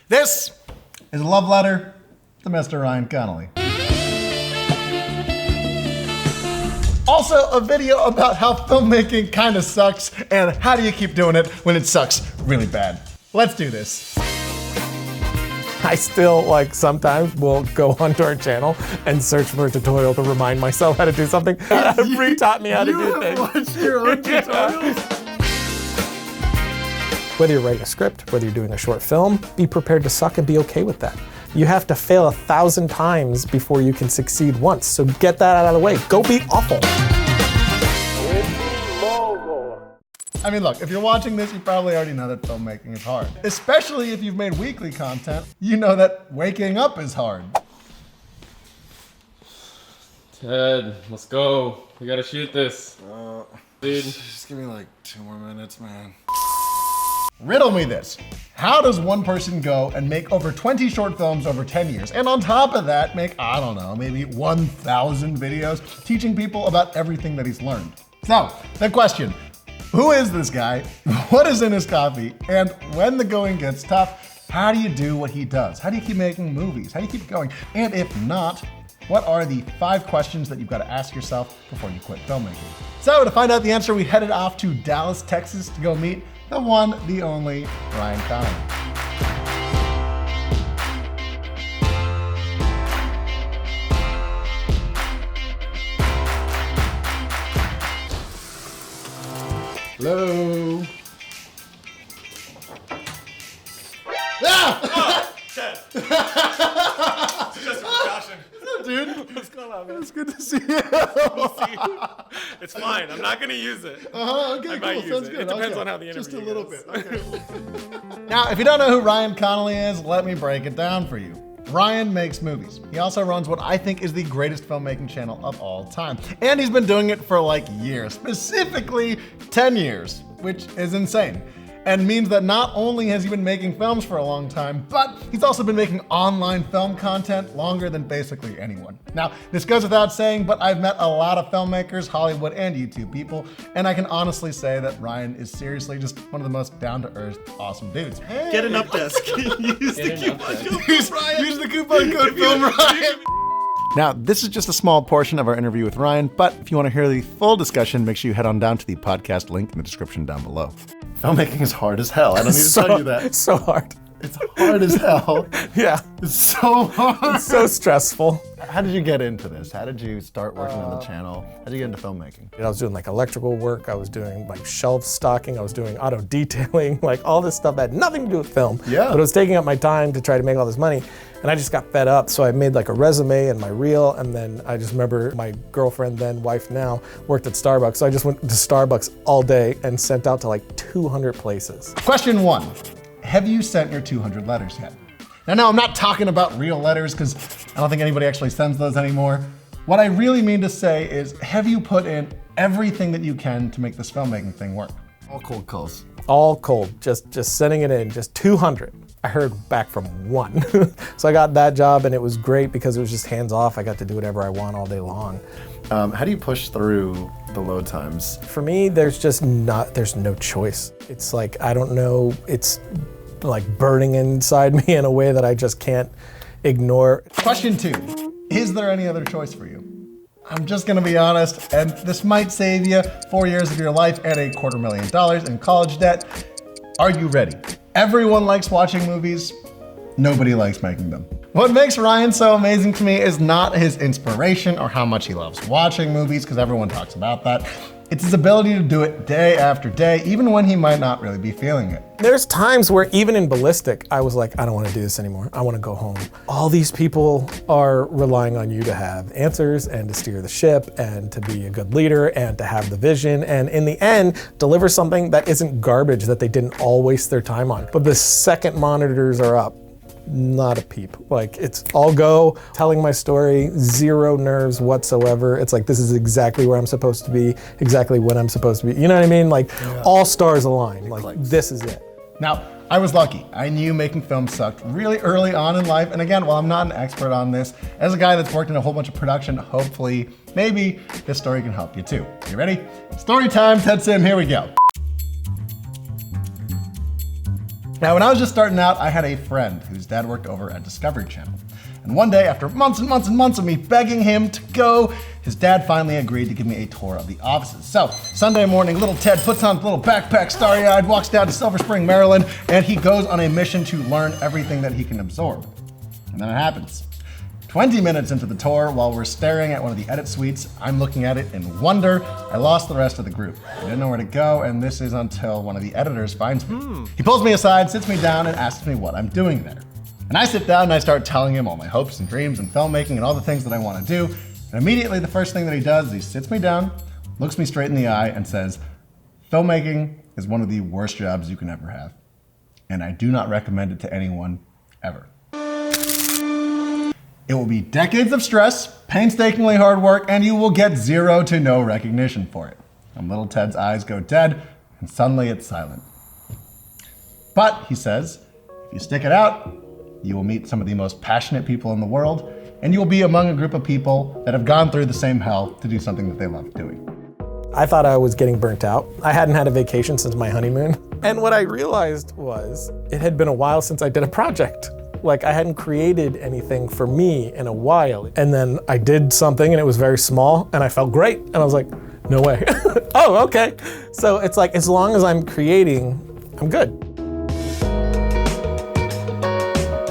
This is a love letter to Mr. Ryan Connolly. Also, a video about how filmmaking kind of sucks and how do you keep doing it when it sucks really bad. Let's do this. I still, sometimes will go onto our channel and search for a tutorial to remind myself how to do something. Bree taught me how to do things. Watched your own tutorials? Whether you're writing a script, whether you're doing a short film, be prepared to suck and be okay with that. You have to fail 1,000 times before you can succeed once. So get that out of the way. Go be awful. I mean, look, if you're watching this, you probably already know that filmmaking is hard. Especially if you've made weekly content, you know that waking up is hard. Ted, let's go. We gotta shoot this. Dude. Just give me 2 more minutes, man. Riddle me this. How does one person go and make over 20 short films over 10 years, and on top of that make, I don't know, maybe 1,000 videos teaching people about everything that he's learned? So, the question, who is this guy? What is in his coffee? And when the going gets tough, how do you do what he does? How do you keep making movies? How do you keep going? And if not, what are the 5 questions that you've got to ask yourself before you quit filmmaking? So to find out the answer, we headed off to Dallas, Texas to go meet the one, the only, Ryan Connolly. Hello. Ah! Ted. It's just a precaution. Dude, What's going on, man? it's good to see you. It's fine. I'm not gonna use it. Okay, I cool. might use Sounds it. good. It depends Okay. on how the interview Just a little goes. bit. Okay. Now, if you don't know who Ryan Connolly is, let me break it down for you. Ryan makes movies. He also runs what I think is the greatest filmmaking channel of all time. And he's been doing it for years, specifically 10 years, which is insane. And means that not only has he been making films for a long time, but he's also been making online film content longer than basically anyone. Now, this goes without saying, but I've met a lot of filmmakers, Hollywood and YouTube people, and I can honestly say that Ryan is seriously just one of the most down-to-earth, awesome dudes. Hey. Get an up desk. Use the coupon code. Use the coupon code Film Riot. Now, this is just a small portion of our interview with Ryan, but if you want to hear the full discussion, make sure you head on down to the podcast link in the description down below. Filmmaking is hard as hell. I don't need to tell you that. So hard. It's hard as hell. Yeah. It's so hard. It's so stressful. How did you get into this? How did you start working on the channel? How did you get into filmmaking? I was doing electrical work. I was doing shelf stocking. I was doing auto detailing, all this stuff that had nothing to do with film. Yeah. But it was taking up my time to try to make all this money. And I just got fed up. So I made a resume and my reel. And then I just remember my girlfriend, then wife now, worked at Starbucks. So I just went to Starbucks all day and sent out to 200 places. Question 1. Have you sent your 200 letters yet? Now, no, I'm not talking about real letters because I don't think anybody actually sends those anymore. What I really mean to say is, have you put in everything that you can to make this filmmaking thing work? All cold calls. All cold, just sending it in, just 200. I heard back from 1. So I got that job and it was great because it was just hands off. I got to do whatever I want all day long. How do you push through the load times? For me, there's no choice. It's I don't know, it's burning inside me in a way that I just can't ignore. Question 2. Is there any other choice for you? I'm just gonna be honest, and this might save you 4 years of your life and $250,000 in college debt. Are you ready? Everyone likes watching movies. Nobody likes making them. What makes Ryan so amazing to me is not his inspiration or how much he loves watching movies, because everyone talks about that. It's his ability to do it day after day, even when he might not really be feeling it. There's times where even in Ballistic, I was I don't want to do this anymore. I want to go home. All these people are relying on you to have answers and to steer the ship and to be a good leader and to have the vision and in the end, deliver something that isn't garbage that they didn't all waste their time on. But the second monitors are up, not a peep. It's all go, telling my story, zero nerves whatsoever. It's this is exactly where I'm supposed to be, exactly when I'm supposed to be. You know what I mean? All stars align. This is it. Now, I was lucky. I knew making films sucked really early on in life. And again, while I'm not an expert on this, as a guy that's worked in a whole bunch of production, hopefully, maybe this story can help you too. You ready? Story time, Ted Sim, here we go. Now, when I was just starting out, I had a friend whose dad worked over at Discovery Channel. And one day, after months and months and months of me begging him to go, his dad finally agreed to give me a tour of the offices. So, Sunday morning, little Ted puts on a little backpack, starry-eyed, walks down to Silver Spring, Maryland, and he goes on a mission to learn everything that he can absorb. And then it happens. 20 minutes into the tour, while we're staring at one of the edit suites, I'm looking at it in wonder. I lost the rest of the group. I didn't know where to go, and this is until one of the editors finds me. He pulls me aside, sits me down, and asks me what I'm doing there. And I sit down and I start telling him all my hopes and dreams and filmmaking and all the things that I want to do. And immediately the first thing that he does is he sits me down, looks me straight in the eye, and says, "Filmmaking is one of the worst jobs you can ever have. And I do not recommend it to anyone, ever. It will be decades of stress, painstakingly hard work, and you will get zero to no recognition for it." And little Ted's eyes go dead, and suddenly it's silent. "But," he says, "if you stick it out, you will meet some of the most passionate people in the world, and you will be among a group of people that have gone through the same hell to do something that they love doing." I thought I was getting burnt out. I hadn't had a vacation since my honeymoon. And what I realized was it had been a while since I did a project. Like, I hadn't created anything for me in a while. And then I did something and it was very small and I felt great. And I was like, no way. Oh, okay. So it's like, as long as I'm creating, I'm good.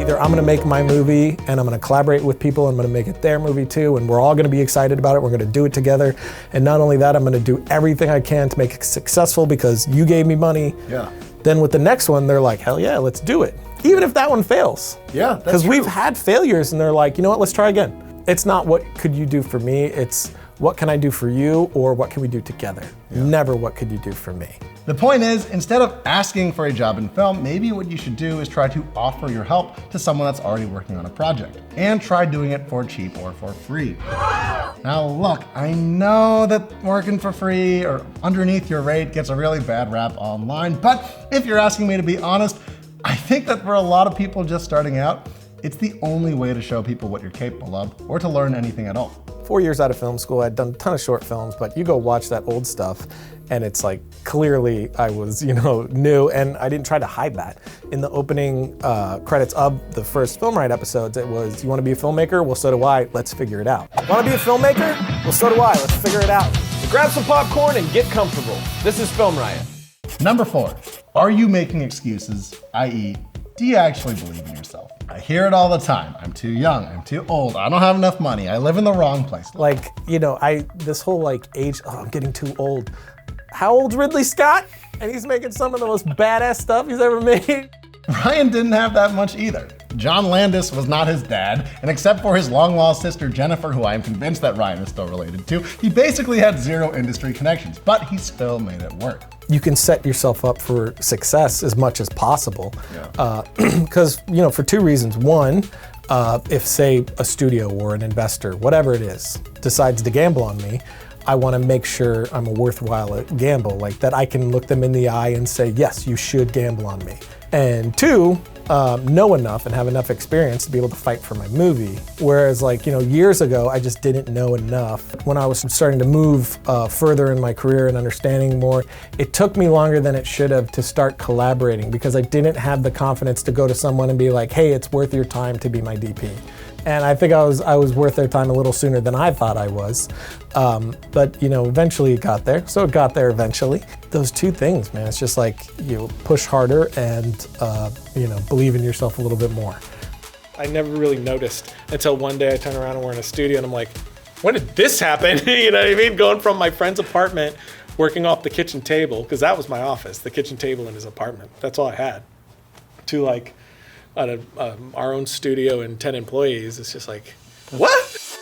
Either I'm gonna make my movie and I'm gonna collaborate with people, I'm gonna make it their movie too, and we're all gonna be excited about it, we're gonna do it together. And not only that, I'm gonna do everything I can to make it successful because you gave me money. Yeah. Then with the next one, they're like, hell yeah, let's do it. Even if that one fails. Yeah, that's because we've had failures and they're like, you know what, let's try again. It's not what could you do for me, it's what can I do for you or what can we do together? Yeah. Never what could you do for me. The point is, instead of asking for a job in film, maybe what you should do is try to offer your help to someone that's already working on a project. And try doing it for cheap or for free. Now look, I know that working for free or underneath your rate gets a really bad rap online, but if you're asking me to be honest, I think that for a lot of people just starting out, it's the only way to show people what you're capable of or to learn anything at all. 4 years out of film school, I'd done a ton of short films, but you go watch that old stuff and it's like, clearly I was, new, and I didn't try to hide that. In the opening credits of the first Film Riot episodes, it was, you wanna be a filmmaker? Well, so do I, let's figure it out. Wanna be a filmmaker? Well, so do I, let's figure it out. Grab some popcorn and get comfortable. This is Film Riot. Number 4, are you making excuses, i.e., do you actually believe in yourself? I hear it all the time. I'm too young, I'm too old, I don't have enough money, I live in the wrong place. Like, this whole age, I'm getting too old. How old's Ridley Scott? And he's making some of the most badass stuff he's ever made. Ryan didn't have that much either. John Landis was not his dad, and except for his long-lost sister Jennifer, who I am convinced that Ryan is still related to, he basically had zero industry connections, but he still made it work. You can set yourself up for success as much as possible. Because, for 2 reasons. One, if say a studio or an investor, whatever it is, decides to gamble on me, I want to make sure I'm a worthwhile gamble, like that I can look them in the eye and say, yes, you should gamble on me. And 2, know enough and have enough experience to be able to fight for my movie. Whereas years ago, I just didn't know enough. When I was starting to move further in my career and understanding more, it took me longer than it should have to start collaborating because I didn't have the confidence to go to someone and be like, hey, it's worth your time to be my DP. And I think I was worth their time a little sooner than I thought I was. But eventually it got there. So it got there eventually. Those 2 things, man, it's just like you push harder and believe in yourself a little bit more. I never really noticed until one day I turn around and we're in a studio and I'm like, when did this happen? You know what I mean? Going from my friend's apartment, working off the kitchen table, because that was my office, the kitchen table in his apartment. That's all I had. To our own studio and 10 employees, it's just like, what?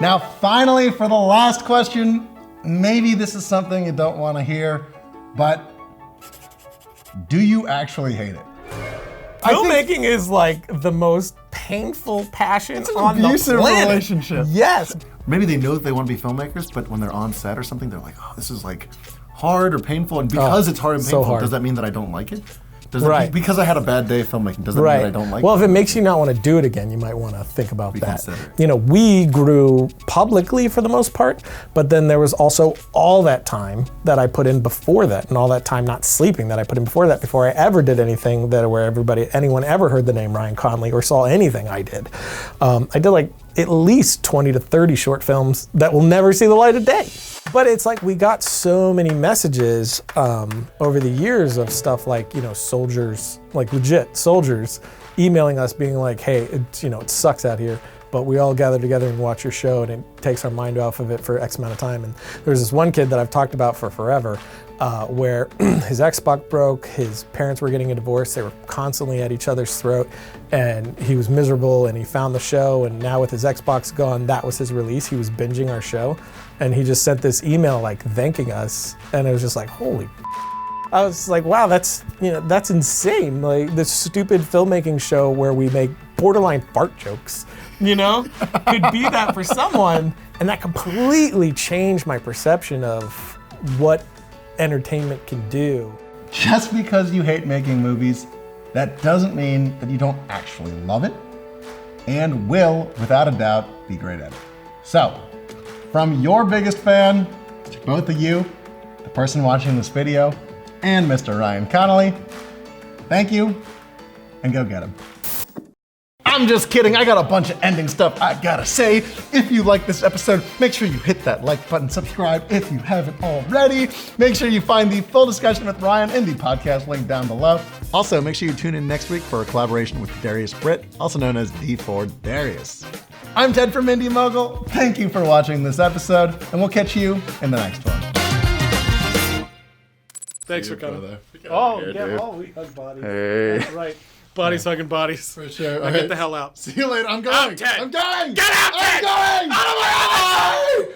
Now, finally, for the last question, maybe this is something you don't want to hear, but do you actually hate it? Filmmaking is like the most painful passion on the planet. Abusive relationship. Yes. Maybe they know that they want to be filmmakers, but when they're on set or something, they're like, oh, this is hard or painful. And because it's hard and painful, does that mean that I don't like it? Right. Because I had a bad day filmmaking doesn't mean that I don't like Well, it. if it makes you not want to do it again, you might want to think about that. Reconsider. You know, we grew publicly for the most part, but then there was also all that time that I put in before that, and all that time not sleeping that I put in before that, before I ever did anything that where anyone ever heard the name Ryan Connolly or saw anything I did. I did like at least 20 to 30 short films that will never see the light of day. But it's like we got so many messages over the years of stuff like, you know, soldiers, like legit soldiers emailing us being like, hey, it sucks out here, but we all gather together and watch your show and it takes our mind off of it for X amount of time. And there's this one kid that I've talked about for forever where his Xbox broke, his parents were getting a divorce, they were constantly at each other's throat, and he was miserable and he found the show, and now with his Xbox gone, that was his release. He was binging our show, and he just sent this email like thanking us, and it was just like, holy. I was like, wow, that's insane. Like this stupid filmmaking show where we make borderline fart jokes, could be that for someone, and that completely changed my perception of what entertainment can do. Just because you hate making movies, that doesn't mean that you don't actually love it, and will, without a doubt, be great at it. So, from your biggest fan, to both of you, the person watching this video, and Mr. Ryan Connolly, thank you, and go get him. I'm just kidding, I got a bunch of ending stuff I gotta say. If you like this episode, make sure you hit that like button, subscribe if you haven't already. Make sure you find the full discussion with Ryan in the podcast link down below. Also, make sure you tune in next week for a collaboration with Darius Britt, also known as D4 Darius. I'm Ted from Indie Mogul. Thank you for watching this episode, and we'll catch you in the next one. Thanks for coming. Oh, yeah, we hug bodies. Hey. That's right. Bodies hugging bodies. For sure. Now get the hell out. See you later. I'm going. Out, Ted. I'm going. Get out, Ted. I'm going. Out of my office!